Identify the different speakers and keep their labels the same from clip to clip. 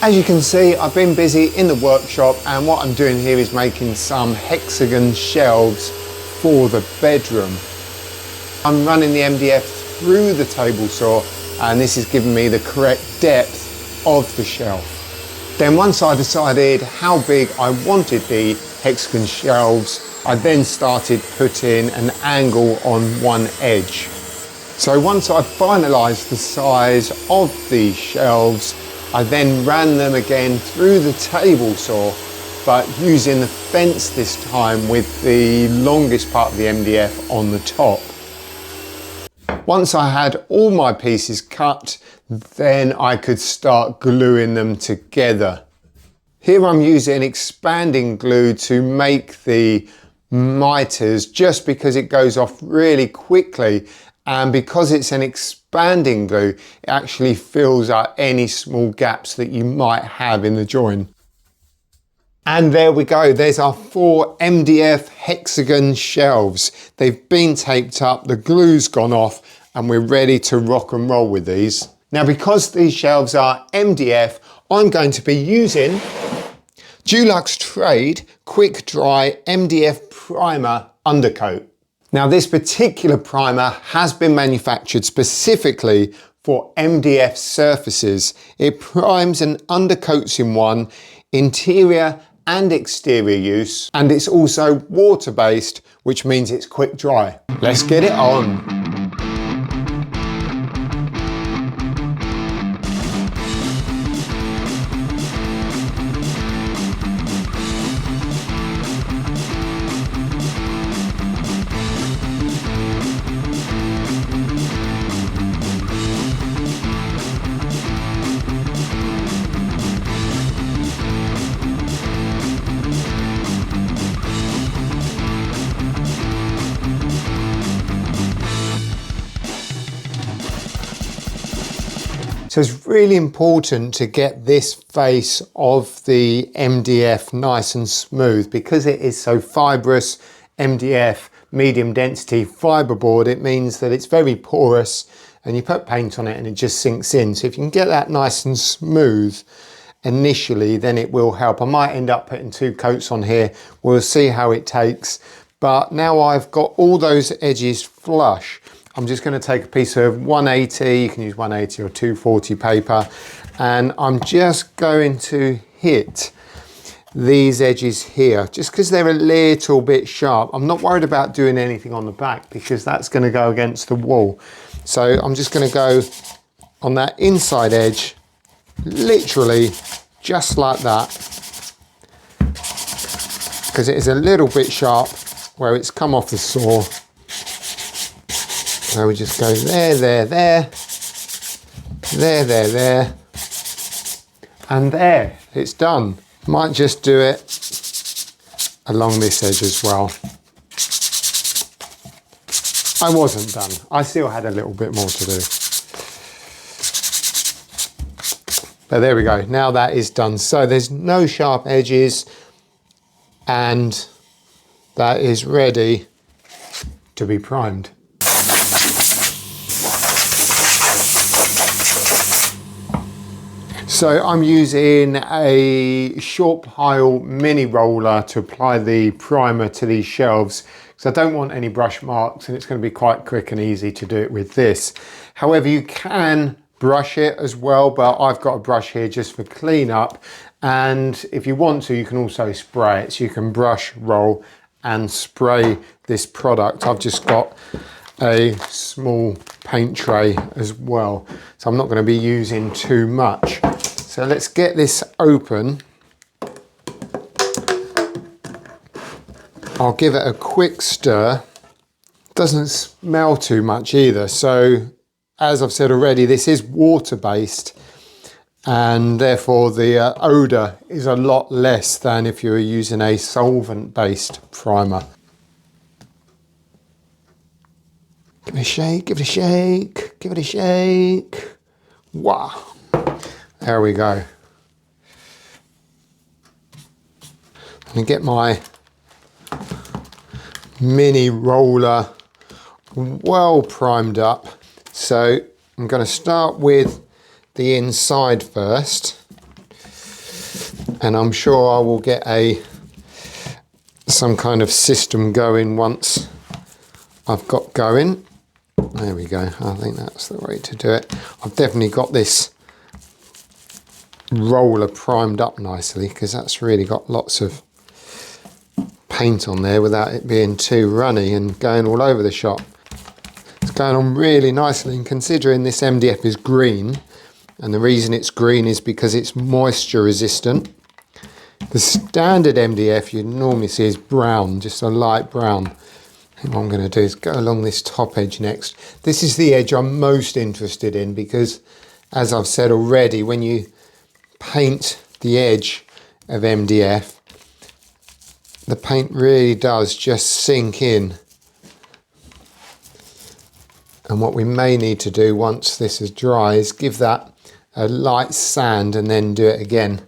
Speaker 1: As you can see, I've been busy in the workshop, and what I'm doing here is making some hexagon shelves for the bedroom. I'm running the MDF through the table saw, and this is giving me the correct depth of the shelf. Then once I decided how big I wanted the hexagon shelves, I then started putting an angle on one edge. So once I finalised the size of the shelves, I then ran them again through the table saw, but using the fence this time with the longest part of the MDF on the top. Once I had all my pieces cut, then I could start gluing them together. Here I'm using expanding glue to make the mitres, just because it goes off really quickly, and because it's an expanding glue, it actually fills out any small gaps that you might have in the join. And there we go, there's our 4 MDF hexagon shelves. They've been taped up, the glue's gone off, and we're ready to rock and roll with these. Now, because these shelves are MDF, I'm going to be using Dulux Trade Quickdry MDF Primer Undercoat. Now, this particular primer has been manufactured specifically for MDF surfaces. It primes and undercoats in one, interior and exterior use, and it's also water-based, which means it's quick dry. Let's get it on. So it's really important to get this face of the MDF nice and smooth, because it is so fibrous. MDF, medium density fiberboard, it means that it's very porous, and you put paint on it and it just sinks in. So if you can get that nice and smooth initially, then it will help. I might end up putting 2 coats on here. We'll see how it takes. But now I've got all those edges flush, I'm just going to take a piece of 180, you can use 180 or 240 paper, and I'm just going to hit these edges here, just because they're a little bit sharp. I'm not worried about doing anything on the back, because that's going to go against the wall. So I'm just going to go on that inside edge, literally just like that, because it is a little bit sharp where it's come off the saw. So we just go there, there, there, there, there, there, and there, it's done. Might just do it along this edge as well. I wasn't done. I still had a little bit more to do. But there we go, now that is done. So there's no sharp edges, and that is ready to be primed. So I'm using a short pile mini roller to apply the primer to these shelves, because I don't want any brush marks, and it's going to be quite quick and easy to do it with this. However, you can brush it as well, but I've got a brush here just for cleanup, and if you want to, you can also spray it. So you can brush, roll and spray this product. I've just got a small paint tray as well, so I'm not going to be using too much. So let's get this open. I'll give it a quick stir. Doesn't smell too much either. So as I've said already, this is water-based, and therefore the odour is a lot less than if you were using a solvent-based primer. Give it a shake, give it a shake, give it a shake. Wow. There we go. I'm going to get my mini roller well primed up. So I'm going to start with the inside first. and I'm sure I will get some kind of system going once I've got going. There we go. I think that's the way to do it. I've definitely got this roller primed up nicely because that's really got lots of paint on there without it being too runny and going all over the shop. It's going on really nicely, and considering this MDF is green, and the reason it's green is because it's moisture resistant. The standard MDF you normally see is brown, just a light brown. I think what I'm going to do is go along this top edge next. This is the edge I'm most interested in because, as I've said already, when you paint the edge of MDF, the paint really does just sink in. And what we may need to do once this is dry is give that a light sand and then do it again.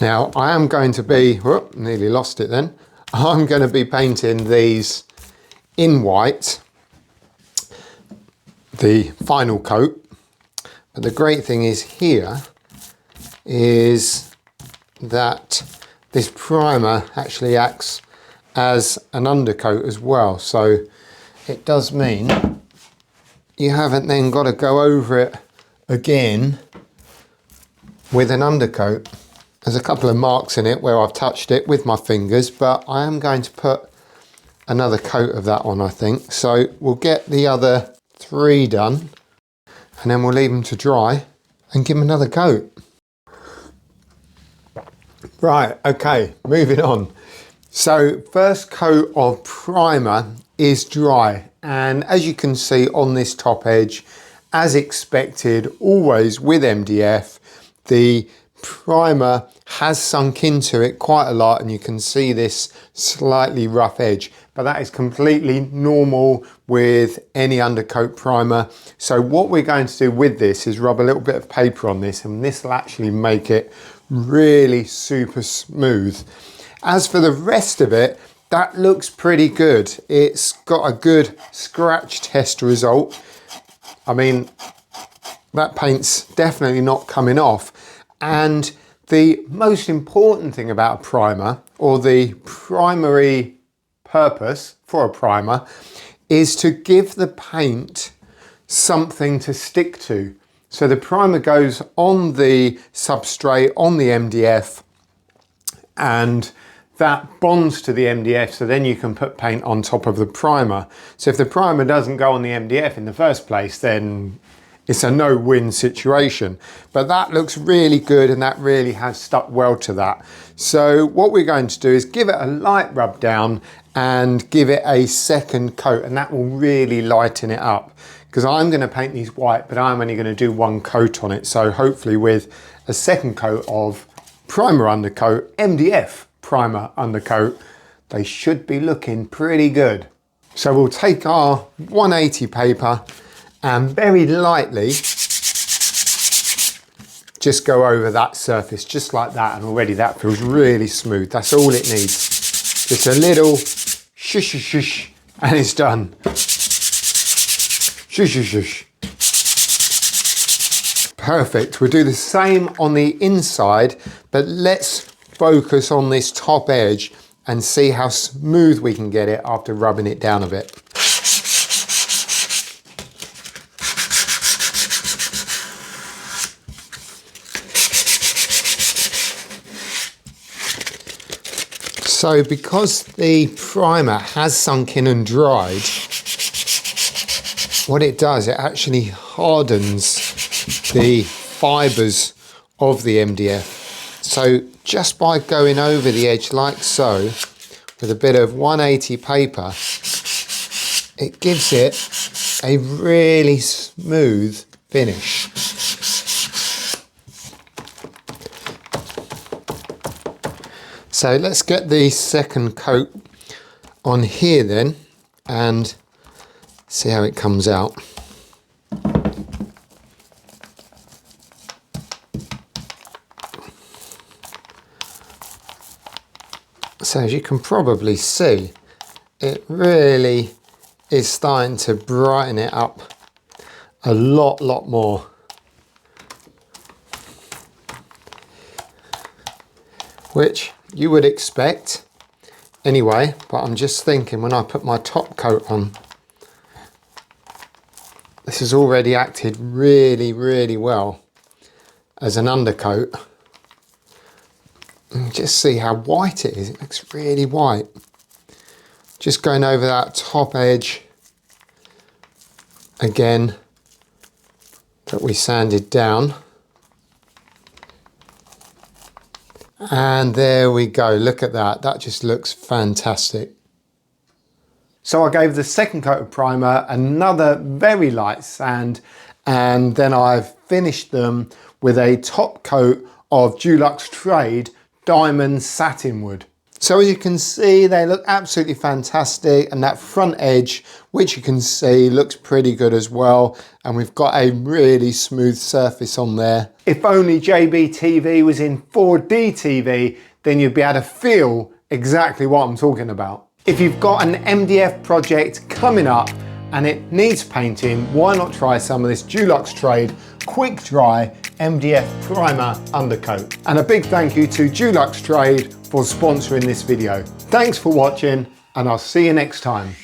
Speaker 1: Now I am going to be, whoop, nearly lost it then. I'm going to be painting these in white, the final coat. But the great thing is here is that this primer actually acts as an undercoat as well. So it does mean you haven't then got to go over it again with an undercoat. There's a couple of marks in it where I've touched it with my fingers, but I am going to put another coat of that on, I think. So we'll get the other 3 done, and then we'll leave them to dry and give them another coat. Right, okay, moving on. So first coat of primer is dry, and as you can see on this top edge, as expected, always with MDF, the primer has sunk into it quite a lot, and you can see this slightly rough edge, but that is completely normal with any undercoat primer. So what we're going to do with this is rub a little bit of paper on this, and this will actually make it really super smooth. As for the rest of it, that looks pretty good. It's got a good scratch test result. I mean, that paint's definitely not coming off. And the most important thing about a primer, or the primary purpose for a primer, is to give the paint something to stick to. So the primer goes on the substrate, on the MDF, and that bonds to the MDF, so then you can put paint on top of the primer. So if the primer doesn't go on the MDF in the first place, then it's a no-win situation. But that looks really good, and that really has stuck well to that. So what we're going to do is give it a light rub down and give it a second coat, and that will really lighten it up. Because I'm going to paint these white, but I'm only going to do 1 coat on it. So hopefully with a second coat of primer undercoat, MDF primer undercoat, they should be looking pretty good. So we'll take our 180 paper and very lightly just go over that surface, just like that, and already that feels really smooth. That's all it needs. Just a little shush shush shush and it's done. Shush shush shush. Perfect. We'll do the same on the inside, but let's focus on this top edge and see how smooth we can get it after rubbing it down a bit. So because the primer has sunk in and dried, what it does, it actually hardens the fibres of the MDF. So just by going over the edge like so, with a bit of 180 paper, it gives it a really smooth finish. So let's get the second coat on here then and see how it comes out. So as you can probably see, it really is starting to brighten it up a lot more. which you would expect anyway, but I'm just thinking when I put my top coat on, this has already acted really, really well as an undercoat. And just see how white it is. It looks really white. Just going over that top edge again that we sanded down. And there we go, look at that. That just looks fantastic. So I gave the second coat of primer another very light sand, and then I've finished them with a top coat of Dulux Trade diamond satin wood. So as you can see, they look absolutely fantastic, and that front edge, which you can see, looks pretty good as well, and we've got a really smooth surface on there. If only JBTV was in 4D TV, then you'd be able to feel exactly what I'm talking about. If you've got an MDF project coming up and it needs painting, why not try some of this Dulux Trade Quickdry MDF primer undercoat. And a big thank you to Dulux Trade for sponsoring this video. Thanks for watching, and I'll see you next time.